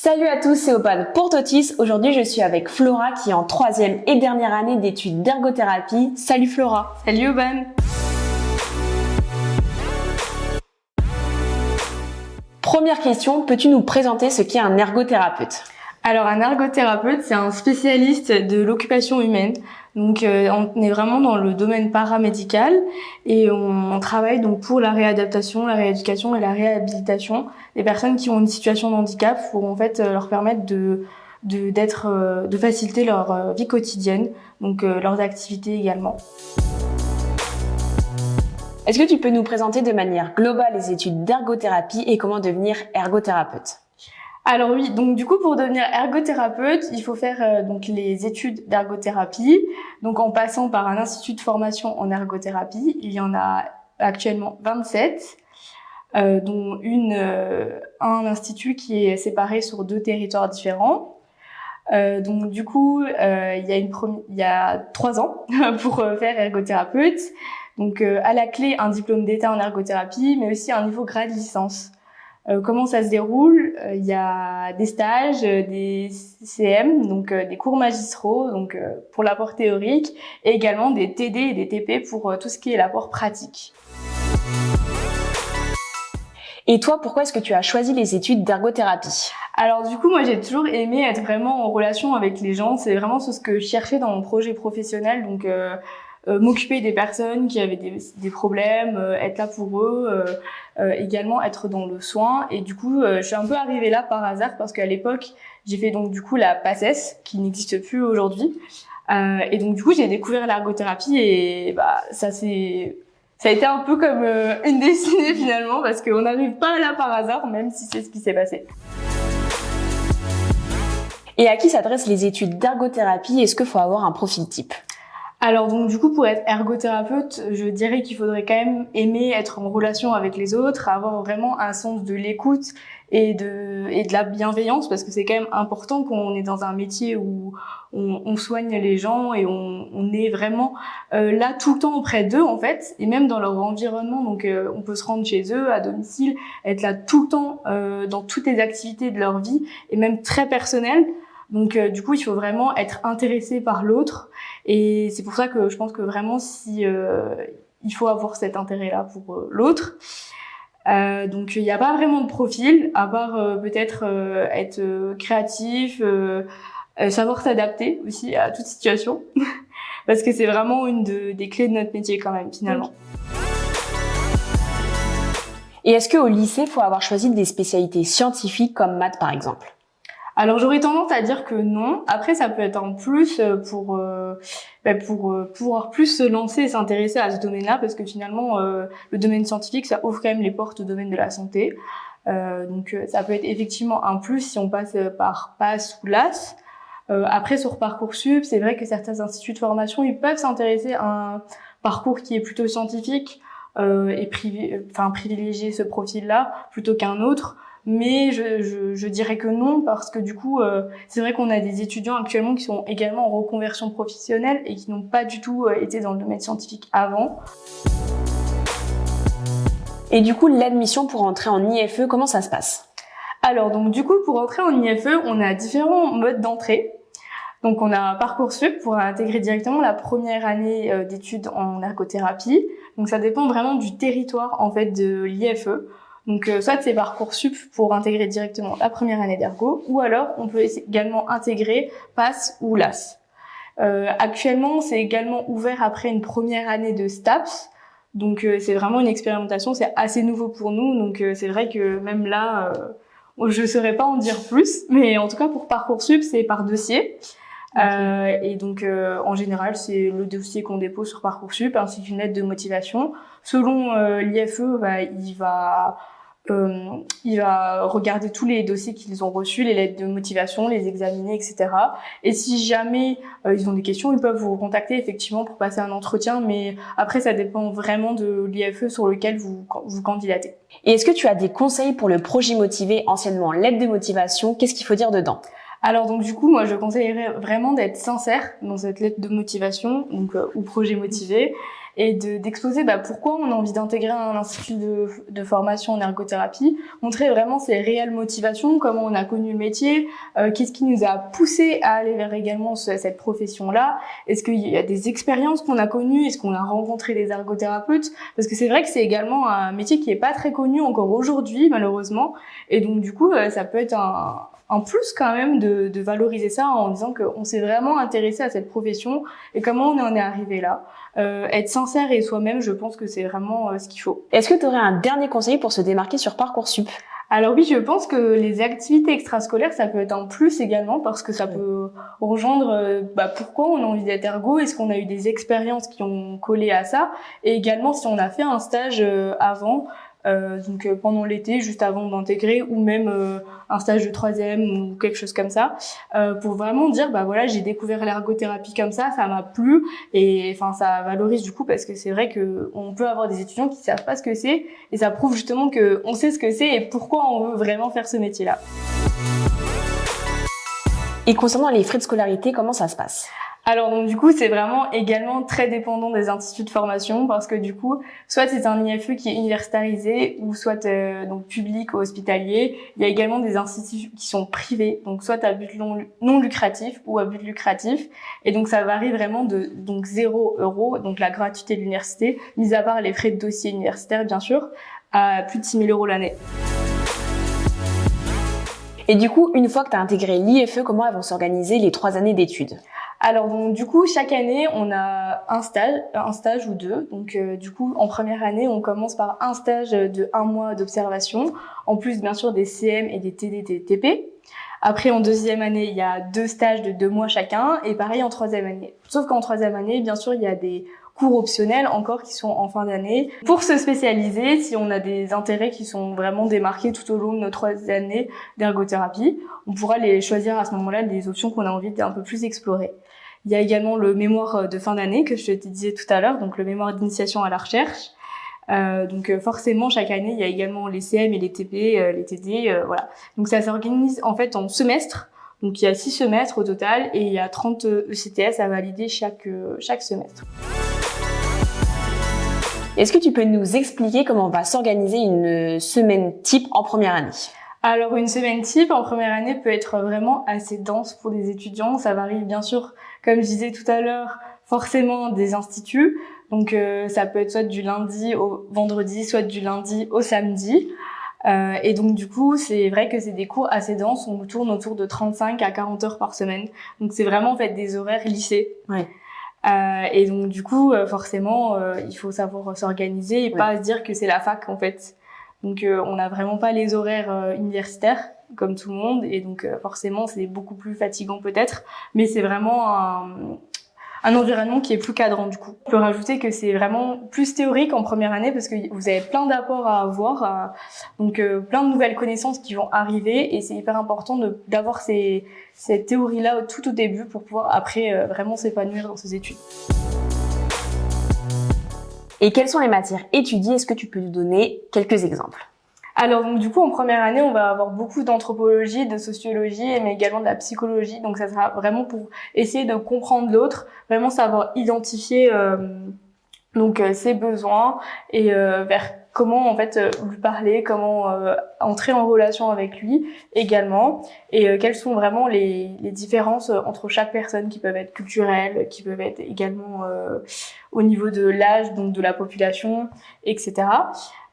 Salut à tous, c'est Oban pour Totis. Aujourd'hui, je suis avec Flora qui est en 3e et dernière année d'études d'ergothérapie. Salut Flora. Salut Oban. Première question, peux-tu nous présenter ce qu'est un ergothérapeute? Alors un ergothérapeute, c'est un spécialiste de l'occupation humaine. Donc on est vraiment dans le domaine paramédical et on travaille donc pour la réadaptation, la rééducation et la réhabilitation des personnes qui ont une situation de handicap pour en fait leur permettre de faciliter leur vie quotidienne, donc leurs activités également. Est-ce que tu peux nous présenter de manière globale les études d'ergothérapie et comment devenir ergothérapeute? Alors oui, donc du coup pour devenir ergothérapeute, il faut faire donc les études d'ergothérapie. Donc en passant par un institut de formation en ergothérapie, il y en a actuellement 27, dont un institut qui est séparé sur 2 territoires différents. Donc du coup, il y a 3 ans pour faire ergothérapeute. Donc à la clé un diplôme d'état en ergothérapie, mais aussi un niveau grade licence. Comment ça se déroule? Il y a des stages, des CM, donc des cours magistraux, donc pour l'apport théorique, et également des TD et des TP pour tout ce qui est l'apport pratique. Et toi, pourquoi est-ce que tu as choisi les études d'ergothérapie? Alors du coup, moi j'ai toujours aimé être vraiment en relation avec les gens. C'est vraiment ce que je cherchais dans mon projet professionnel, donc m'occuper des personnes qui avaient des problèmes, être là pour eux, également être dans le soin. Et du coup, je suis un peu arrivée là par hasard parce qu'à l'époque, j'ai fait donc du coup la PACES qui n'existe plus aujourd'hui. Et donc du coup, j'ai découvert l'ergothérapie et ça a été un peu comme une destinée finalement parce qu'on n'arrive pas là par hasard, même si c'est ce qui s'est passé. Et à qui s'adressent les études d'ergothérapie? Est-ce qu'il faut avoir un profil type? Alors donc du coup pour être ergothérapeute, je dirais qu'il faudrait quand même aimer être en relation avec les autres, avoir vraiment un sens de l'écoute et de la bienveillance parce que c'est quand même important quand on est dans un métier où on soigne les gens et on est vraiment là tout le temps auprès d'eux en fait et même dans leur environnement. Donc on peut se rendre chez eux à domicile, être là tout le temps dans toutes les activités de leur vie et même très personnelles. Donc du coup, il faut vraiment être intéressé par l'autre et c'est pour ça que je pense que vraiment il faut avoir cet intérêt-là pour l'autre. Donc il n'y a pas vraiment de profil à part peut-être être créatif, savoir s'adapter aussi à toute situation parce que c'est vraiment des clés de notre métier quand même finalement. Et est-ce qu'au lycée, il faut avoir choisi des spécialités scientifiques comme maths par exemple? Alors j'aurais tendance à dire que non. Après ça peut être en plus pour pouvoir plus se lancer et s'intéresser à ce domaine-là parce que finalement le domaine scientifique ça ouvre quand même les portes au domaine de la santé. Donc ça peut être effectivement un plus si on passe par PASS ou LAS. Après sur Parcoursup, c'est vrai que certains instituts de formation ils peuvent s'intéresser à un parcours qui est plutôt scientifique et privilégier ce profil-là plutôt qu'un autre. Mais je dirais que non parce que du coup c'est vrai qu'on a des étudiants actuellement qui sont également en reconversion professionnelle et qui n'ont pas du tout été dans le domaine scientifique avant. Et du coup l'admission pour entrer en IFE, comment ça se passe? Alors donc du coup pour entrer en IFE on a différents modes d'entrée. Donc on a Parcoursup pour intégrer directement la première année d'études en ergothérapie. Donc ça dépend vraiment du territoire en fait de l'IFE. Donc soit c'est Parcoursup pour intégrer directement la première année d'ergo, ou alors on peut également intégrer PASS ou LAS. Actuellement, c'est également ouvert après une première année de STAPS. Donc c'est vraiment une expérimentation, c'est assez nouveau pour nous. Donc c'est vrai que même là, je saurais pas en dire plus, mais en tout cas pour Parcoursup, c'est par dossier. Okay. Et donc en général, c'est le dossier qu'on dépose sur Parcoursup ainsi qu'une lettre de motivation. Selon l'IFE, il va regarder tous les dossiers qu'ils ont reçus, les lettres de motivation, les examiner, etc. Et si jamais ils ont des questions, ils peuvent vous contacter effectivement pour passer un entretien. Mais après, ça dépend vraiment de l'IFE sur lequel vous candidatez. Et est-ce que tu as des conseils pour le projet motivé, anciennement lettre de motivation? Qu'est-ce qu'il faut dire dedans? Alors donc du coup, moi je conseillerais vraiment d'être sincère dans cette lettre de motivation, donc ou projet motivé. et d'exposer pourquoi on a envie d'intégrer un institut de formation en ergothérapie, montrer vraiment ses réelles motivations, comment on a connu le métier, qu'est-ce qui nous a poussé à aller vers également cette profession-là, est-ce qu'il y a des expériences qu'on a connues, est-ce qu'on a rencontré des ergothérapeutes, parce que c'est vrai que c'est également un métier qui est pas très connu encore aujourd'hui malheureusement, et donc du coup ça peut être un plus quand même de valoriser ça en disant qu'on s'est vraiment intéressé à cette profession et comment on en est arrivé là. Être sincère et soi-même, je pense que c'est vraiment ce qu'il faut. Est-ce que tu aurais un dernier conseil pour se démarquer sur Parcoursup? Alors oui, je pense que les activités extrascolaires, ça peut être un plus également parce que ça peut rejoindre pourquoi on a envie d'être ergo, est-ce qu'on a eu des expériences qui ont collé à ça, et également si on a fait un stage avant, donc pendant l'été, juste avant d'intégrer, ou même un stage de 3e ou quelque chose comme ça, pour vraiment dire voilà, j'ai découvert l'ergothérapie comme ça m'a plu, et enfin ça valorise du coup, parce que c'est vrai que on peut avoir des étudiants qui savent pas ce que c'est, et ça prouve justement que on sait ce que c'est et pourquoi on veut vraiment faire ce métier-là. Et concernant les frais de scolarité, comment ça se passe? Alors donc du coup c'est vraiment également très dépendant des instituts de formation, parce que du coup soit c'est un IFE qui est universitarisé ou soit donc public ou hospitalier. Il y a également des instituts qui sont privés, donc soit à but non lucratif ou à but lucratif, et donc ça varie vraiment de 0 €, donc la gratuité de l'université, mis à part les frais de dossier universitaire bien sûr, à plus de 6 000 € l'année. Et du coup, une fois que tu as intégré l'IFE, comment elles vont s'organiser les 3 années d'études? Alors donc du coup chaque année on a un stage ou deux. Donc du coup en première année on commence par un stage de 1 mois d'observation, en plus bien sûr des CM et des TD, des TP. Après en deuxième année il y a 2 stages de 2 mois chacun, et pareil en troisième année. Sauf qu'en troisième année bien sûr il y a des cours optionnels encore qui sont en fin d'année. Pour se spécialiser, si on a des intérêts qui sont vraiment démarqués tout au long de nos 3 années d'ergothérapie, on pourra les choisir à ce moment-là, des options qu'on a envie d'un peu plus explorer. Il y a également le mémoire de fin d'année que je te disais tout à l'heure, donc le mémoire d'initiation à la recherche. Donc forcément chaque année il y a également les CM et les TP, les TD, voilà. Donc ça s'organise en fait en semestres. Donc il y a 6 semestres au total et il y a 30 ECTS à valider chaque semestre. Est-ce que tu peux nous expliquer comment va s'organiser une semaine type en première année? Alors une semaine type en première année peut être vraiment assez dense pour des étudiants. Ça varie bien sûr, comme je disais tout à l'heure, forcément des instituts. Donc ça peut être soit du lundi au vendredi, soit du lundi au samedi. Et donc du coup, c'est vrai que c'est des cours assez denses. On tourne autour de 35 à 40 heures par semaine. Donc c'est vraiment en fait des horaires lycée. Ouais. Et donc du coup, forcément, il faut savoir s'organiser et pas se dire que c'est la fac en fait. Donc on n'a vraiment pas les horaires universitaires comme tout le monde, et donc forcément c'est beaucoup plus fatigant peut-être, mais c'est vraiment un environnement qui est plus cadrant du coup. On peut rajouter que c'est vraiment plus théorique en première année parce que vous avez plein d'apports à avoir, donc plein de nouvelles connaissances qui vont arriver, et c'est hyper important d'avoir cette théorie-là tout au début pour pouvoir après vraiment s'épanouir dans ses études. Et quelles sont les matières étudiées? Est-ce que tu peux nous donner quelques exemples? Alors donc du coup en première année on va avoir beaucoup d'anthropologie, de sociologie, mais également de la psychologie. Donc ça sera vraiment pour essayer de comprendre l'autre, vraiment savoir identifier ses besoins et vers comment en fait lui parler, comment entrer en relation avec lui également, et quelles sont vraiment les différences entre chaque personne, qui peuvent être culturelles, qui peuvent être également au niveau de l'âge, donc de la population, etc.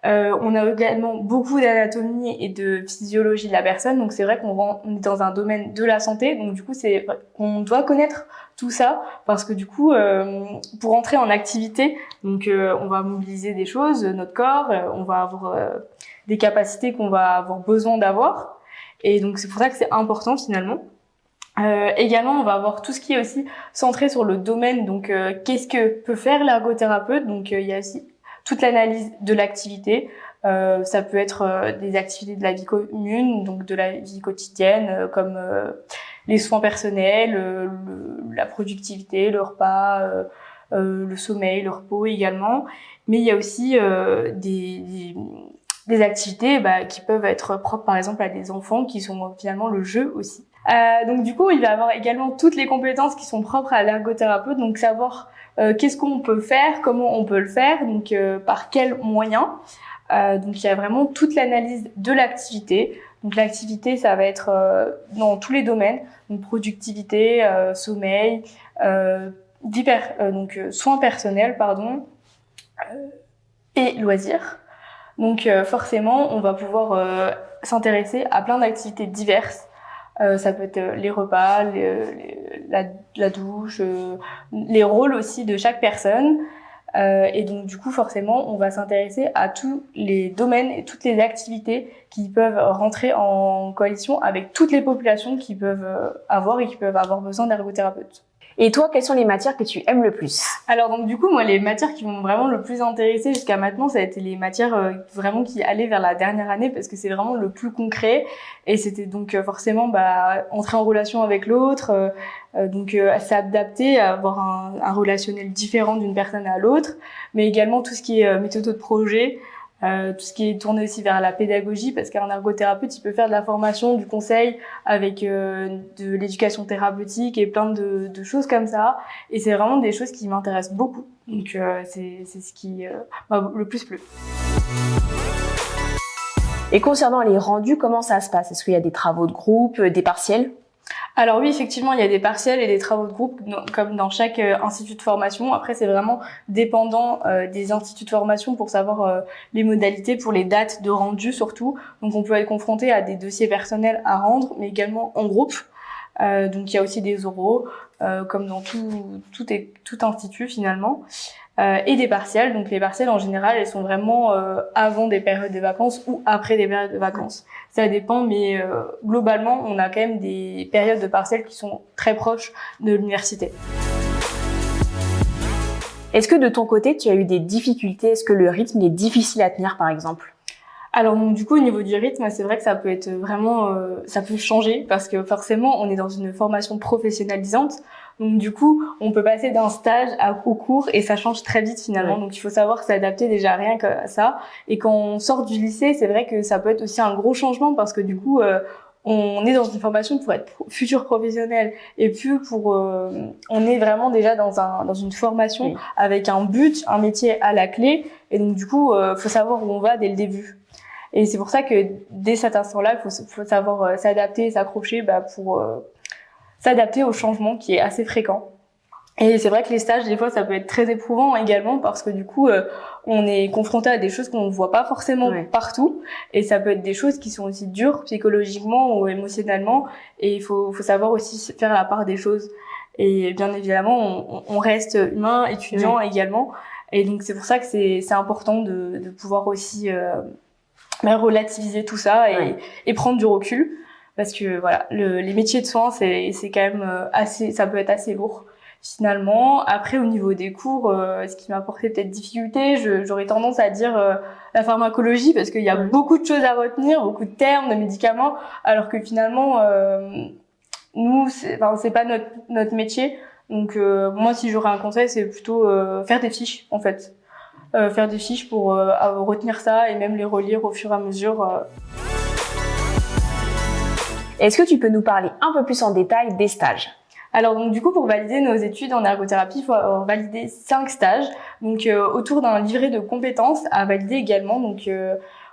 On a également beaucoup d'anatomie et de physiologie de la personne, donc c'est vrai qu'on est dans un domaine de la santé, donc du coup c'est qu'on doit connaître tout ça, parce que du coup pour entrer en activité, donc on va mobiliser des choses, notre corps, on va avoir des capacités qu'on va avoir besoin d'avoir, et donc c'est pour ça que c'est important finalement. Également on va avoir tout ce qui est aussi centré sur le domaine, donc qu'est-ce que peut faire l'ergothérapeute, donc il y a aussi toute l'analyse de l'activité. Ça peut être des activités de la vie commune, donc de la vie quotidienne, comme les soins personnels, la productivité, le repas, le sommeil, le repos également. Mais il y a aussi des activités qui peuvent être propres par exemple à des enfants, qui sont finalement le jeu aussi. Donc du coup, il va avoir également toutes les compétences qui sont propres à l'ergothérapeute, donc savoir qu'est-ce qu'on peut faire, comment on peut le faire, donc par quels moyens. Donc il y a vraiment toute l'analyse de l'activité. Donc l'activité, ça va être dans tous les domaines, donc productivité, sommeil, soins personnels, et loisirs. Donc forcément, on va pouvoir s'intéresser à plein d'activités diverses. Ça peut être les repas, la douche, les rôles aussi de chaque personne. Et donc du coup, forcément, on va s'intéresser à tous les domaines et toutes les activités qui peuvent rentrer en coalition avec toutes les populations qui peuvent avoir et qui peuvent avoir besoin d'ergothérapeutes. Et toi, quelles sont les matières que tu aimes le plus? Alors donc du coup, moi, les matières qui m'ont vraiment le plus intéressée jusqu'à maintenant, ça a été les matières vraiment qui allaient vers la dernière année parce que c'est vraiment le plus concret et c'était donc forcément entrer en relation avec l'autre, s'adapter, avoir un relationnel différent d'une personne à l'autre, mais également tout ce qui est méthode de projet. Tout ce qui est tourné aussi vers la pédagogie, parce qu'un ergothérapeute, il peut faire de la formation, du conseil, avec de l'éducation thérapeutique et plein de choses comme ça. Et c'est vraiment des choses qui m'intéressent beaucoup. Donc c'est ce qui m'a le plus plu. Et concernant les rendus, comment ça se passe? Est-ce qu'il y a des travaux de groupe, des partiels? Alors oui, effectivement, il y a des partiels et des travaux de groupe comme dans chaque institut de formation. Après, c'est vraiment dépendant des instituts de formation pour savoir les modalités, pour les dates de rendu surtout. Donc, on peut être confronté à des dossiers personnels à rendre, mais également en groupe. Donc, il y a aussi des oraux, comme dans tout institut finalement. Et des partiels. Donc les partiels en général, elles sont vraiment avant des périodes de vacances ou après des périodes de vacances. Ça dépend, mais globalement, on a quand même des périodes de partiels qui sont très proches de l'université. Est-ce que de ton côté, tu as eu des difficultés? Est-ce que le rythme est difficile à tenir, par exemple? Alors donc du coup au niveau du rythme, c'est vrai que ça peut être vraiment, ça peut changer parce que forcément on est dans une formation professionnalisante. Donc du coup, on peut passer d'un stage au cours et ça change très vite finalement. Ouais. Donc il faut savoir s'adapter déjà rien qu'à ça. Et quand on sort du lycée, c'est vrai que ça peut être aussi un gros changement parce que du coup, on est dans une formation pour être futur professionnel et puis on est vraiment déjà dans une formation oui. avec un but, un métier à la clé. Et donc du coup, faut savoir où on va dès le début. Et c'est pour ça que dès cet instant-là, il faut savoir s'adapter et s'accrocher pour s'adapter au changement qui est assez fréquent. Et c'est vrai que les stages, des fois, ça peut être très éprouvant également parce que du coup, on est confronté à des choses qu'on ne voit pas forcément ouais. partout. Et ça peut être des choses qui sont aussi dures psychologiquement ou émotionnellement. Et il faut savoir aussi faire la part des choses. Et bien évidemment, on reste humain, étudiant ouais. également. Et donc, c'est pour ça que c'est important de pouvoir aussi relativiser tout ça et prendre du recul. Parce que voilà, les métiers de soins, c'est quand même ça peut être assez lourd. Finalement, après au niveau des cours, ce qui m'a apporté peut-être difficulté, j'aurais tendance à dire la pharmacologie parce qu'il y a beaucoup de choses à retenir, beaucoup de termes, de médicaments, alors que finalement nous c'est pas notre métier. Donc moi si j'aurais un conseil, c'est plutôt faire des fiches en fait. Faire des fiches pour retenir ça et même les relire au fur et à mesure. Est-ce que tu peux nous parler un peu plus en détail des stages? Alors donc du coup pour valider nos études en ergothérapie, il faut valider 5 stages, donc autour d'un livret de compétences à valider également. Donc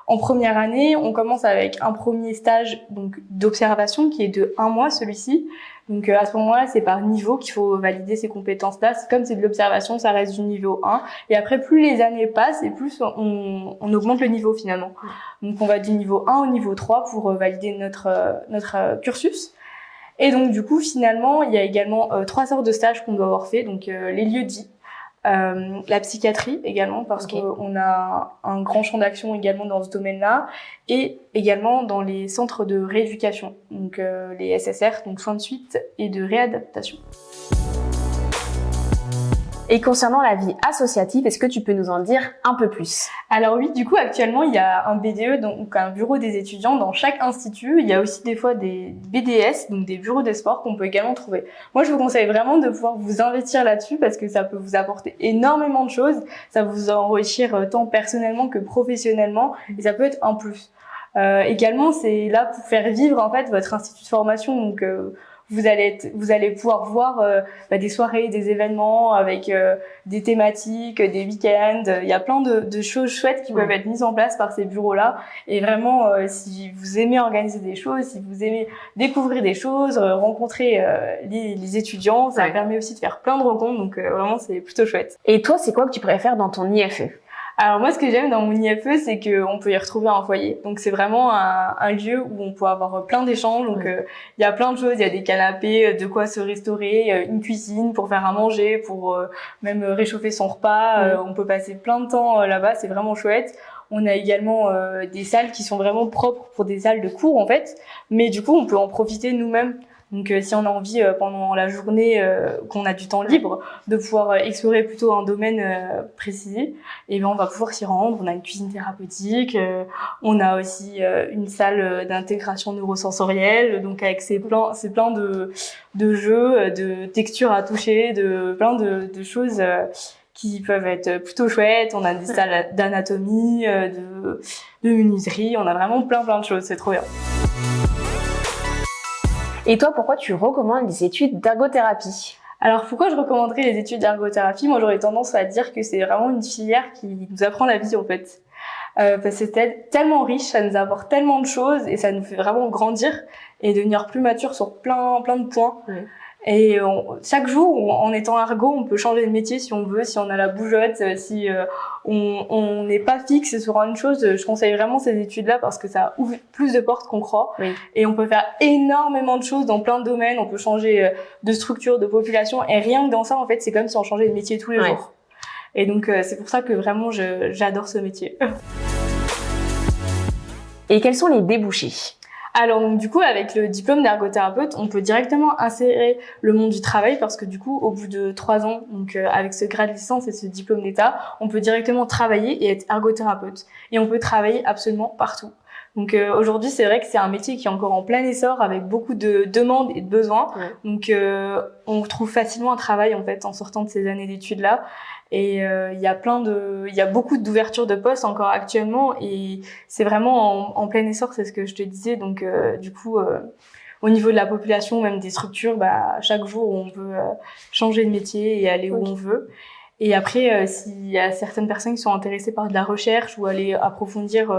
en première année, on commence avec un premier stage donc d'observation qui est de 1 mois celui-ci. Donc à ce moment-là, c'est par niveau qu'il faut valider ces compétences-là. Comme c'est de l'observation, ça reste du niveau 1. Et après, plus les années passent et plus on augmente le niveau finalement. Donc on va du niveau 1 au niveau 3 pour valider notre cursus. Et donc du coup, finalement, il y a également 3 sortes de stages qu'on doit avoir fait. Donc les lieux-dits, la psychiatrie également parce qu'on a un grand champ d'action également dans ce domaine-là et également dans les centres de rééducation, donc les SSR, donc soins de suite et de réadaptation. Et concernant la vie associative, est-ce que tu peux nous en dire un peu plus? Alors oui, du coup, actuellement, il y a un BDE, donc un bureau des étudiants dans chaque institut. Il y a aussi des fois des BDS, donc des bureaux des sports qu'on peut également trouver. Moi, je vous conseille vraiment de pouvoir vous investir là-dessus parce que ça peut vous apporter énormément de choses. Ça va vous enrichir tant personnellement que professionnellement et ça peut être un plus. Également, c'est là pour faire vivre en fait votre institut de formation. Donc vous allez pouvoir voir des soirées, des événements avec des thématiques, des week-ends. Il y a plein de choses chouettes qui peuvent être mises en place par ces bureaux-là. Et vraiment, si vous aimez organiser des choses, si vous aimez découvrir des choses, rencontrer les étudiants, ça permet aussi de faire plein de rencontres. Donc vraiment, c'est plutôt chouette. Et toi, c'est quoi que tu préfères dans ton IFE? Alors moi, ce que j'aime dans mon IFE, c'est qu'on peut y retrouver un foyer. Donc c'est vraiment un lieu où on peut avoir plein d'échanges. Donc il y a plein de choses, il y a des canapés, de quoi se restaurer, une cuisine pour faire à manger, pour même réchauffer son repas. On peut passer plein de temps là-bas, c'est vraiment chouette. On a également des salles qui sont vraiment propres pour des salles de cours en fait, mais du coup on peut en profiter nous-mêmes. Donc si on a envie pendant la journée qu'on a du temps libre de pouvoir explorer plutôt un domaine précis, et bien on va pouvoir s'y rendre. On a une cuisine thérapeutique, on a aussi une salle d'intégration neurosensorielle, donc avec c'est plein de jeux, de textures à toucher, de plein de choses qui peuvent être plutôt chouettes. On a des salles d'anatomie, de menuiserie, on a vraiment plein de choses, c'est trop bien. Et toi, pourquoi tu recommandes les études d'ergothérapie? Alors pourquoi je recommanderais les études d'ergothérapie? Moi j'aurais tendance à dire que c'est vraiment une filière qui nous apprend la vie en fait. Parce que c'est tellement riche, ça nous apporte tellement de choses et ça nous fait vraiment grandir et devenir plus mature sur plein de points. Et chaque jour, en étant ergo, on peut changer de métier si on veut, si on a la bougeotte, si on n'est pas fixe sur une chose. Je conseille vraiment ces études-là parce que ça ouvre plus de portes qu'on croit. Et on peut faire énormément de choses dans plein de domaines. On peut changer de structure, de population. Et rien que dans ça, en fait, c'est comme si on changeait de métier tous les jours. Et donc, c'est pour ça que vraiment, j'adore ce métier. Et quels sont les débouchés? Alors donc du coup avec le diplôme d'ergothérapeute, on peut directement insérer le monde du travail parce que du coup au bout de 3 ans, donc avec ce grade de licence et ce diplôme d'état, on peut directement travailler et être ergothérapeute et on peut travailler absolument partout. Donc aujourd'hui, c'est vrai que c'est un métier qui est encore en plein essor avec beaucoup de demandes et de besoins. Donc on trouve facilement un travail en fait en sortant de ces années d'études là. Et il y a beaucoup d'ouvertures de postes encore actuellement et c'est vraiment en plein essor, c'est ce que je te disais. Donc du coup au niveau de la population, même des structures, chaque jour on peut changer de métier et aller où on veut. Et après, s'il y a certaines personnes qui sont intéressées par de la recherche ou aller approfondir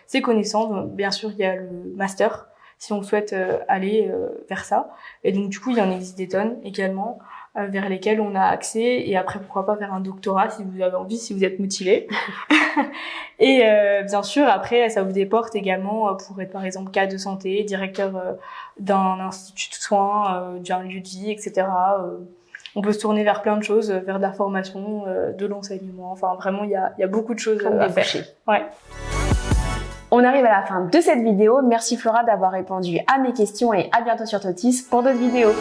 ses connaissances, bien sûr, il y a le master, si on souhaite aller vers ça. Et donc, du coup, il y en existe des tonnes également, vers lesquelles on a accès. Et après, pourquoi pas faire un doctorat si vous avez envie, si vous êtes motivé. Et bien sûr, après, ça ouvre des portes également pour être, par exemple, cadre de santé, directeur d'un institut de soins, d'un lieu de vie, etc., on peut se tourner vers plein de choses, vers de la formation, de l'enseignement. Enfin, vraiment, il y a beaucoup de choses à faire. On arrive à la fin de cette vidéo. Merci Flora d'avoir répondu à mes questions et à bientôt sur Totis pour d'autres vidéos.